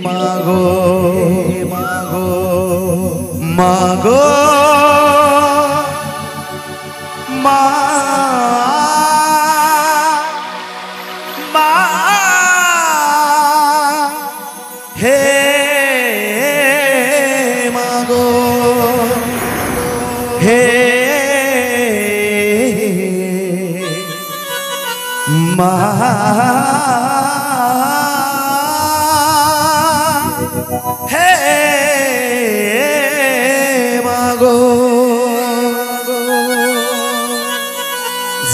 मागो मागो मागो मा मा हे मागो हे मा हे मागो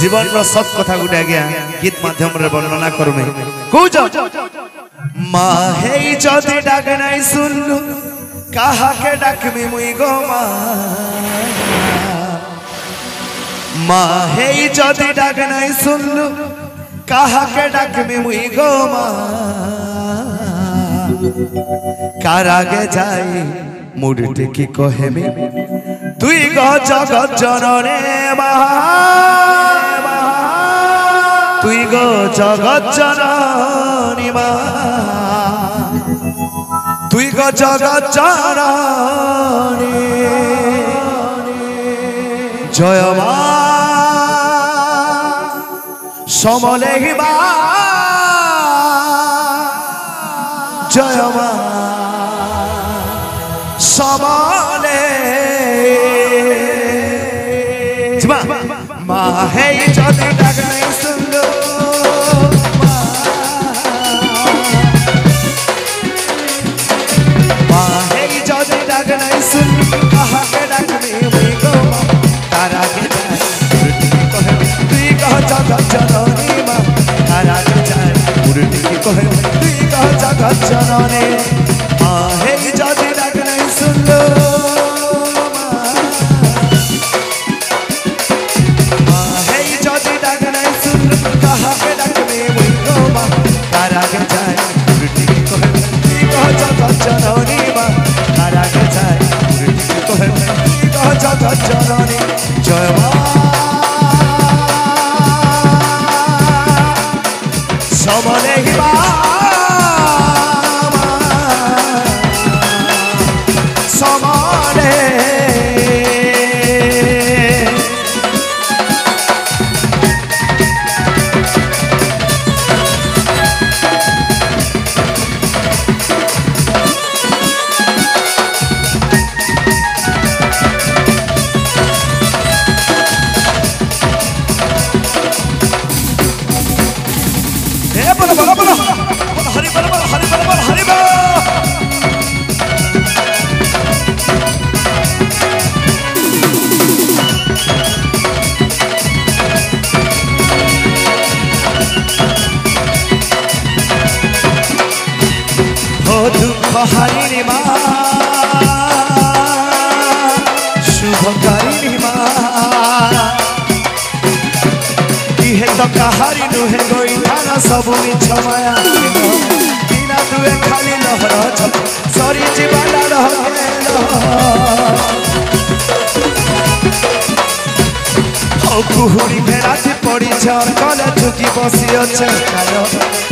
जीवन सत कथा गुटे गया गीत माध्यम रे वर्णना करमे कौच मा हे जदि डाक नहीं सुनलु कहा के डाकमी मुई गो मा हे जदि डाक नहीं सुनलु कहा के डाकमी मुई गो कारागे जाई मुड़ते की कहेमी तुई गो जगत जनने तुई गो जगत जननी तुई गो जगत जननी जय मा समले हिमा जय मा समले मा हे जदि डाक नहीं सुनलु मा हे जदि डाक नहीं सुनलु कहा के डाकमी मुई गो तारा के जाय तुई कह जगत जननी मा तारा के जाय मुरली की कहे तुई कह जगत जननी मा हे जदि डाक नहीं सुनलु जननी जय समले हिमा समले हारिणी मा शुभकारिणी मा किहे तो कहारी नुहे गोई थाना सबु मिछ माया बिना दुए खाली लहर छप सरी जीवाला रहलो ओ कुहुरी भेराती पड़ी छर कले झुकी बसी अछि कायो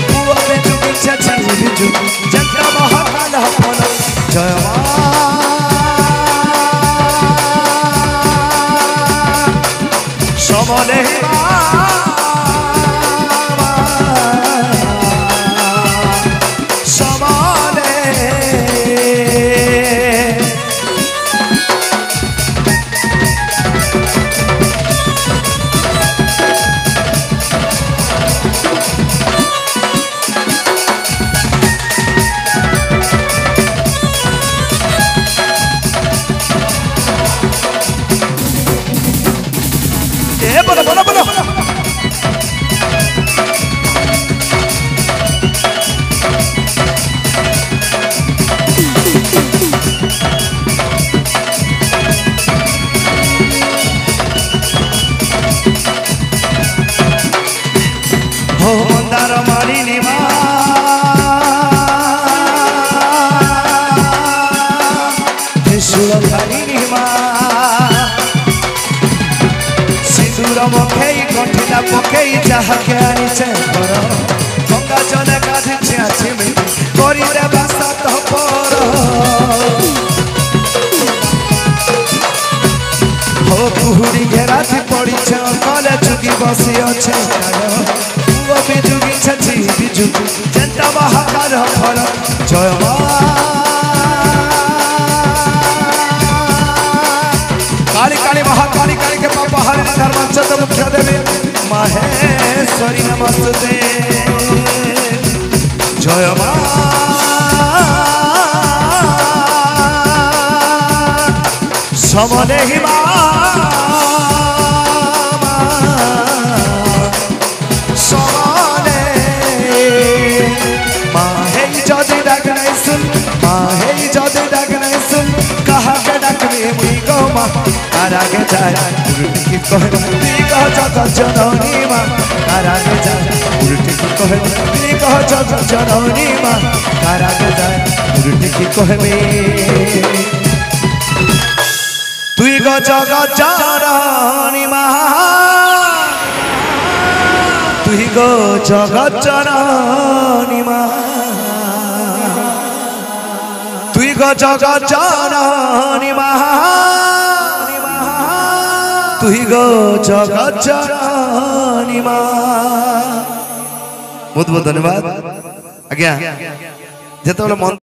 पुआ पे झुकी छछि झुकी जंत्र महाकाल हपन जय मा समले मुखे कंठिला पकई जहा के आनी गंगा जल गाधी करिले बासा तपर हो कुहुड़ी घेरा थी पड़ी कले चुकी बसी अच्छे वो भी जुगी छची भी जुगी जनता महाकार फल जय काली काली महाकाली काली के पापा हरि धर्माचंद मुख्य देवी माहेश्वरी नमस्ते जय मा समले ही समले माहे जदि डाक नहीं सुन माहे जदि डाक नहीं सुन कहा के डाक में मुई गो मा तारा के जाय उल्टी की कहे ती कह जगत जननी मा तारा के जाय उल्टी की कहे ती कह जगत जननी मा तारा के जाय उल्टी की कहे तुई गो जगत जननी मा तुई गो जगत जननी मा तुई गो जगत जननी मा तुई गो जगत जननी मा बहुत बहुत धन्यवाद आज्ञा जेते मन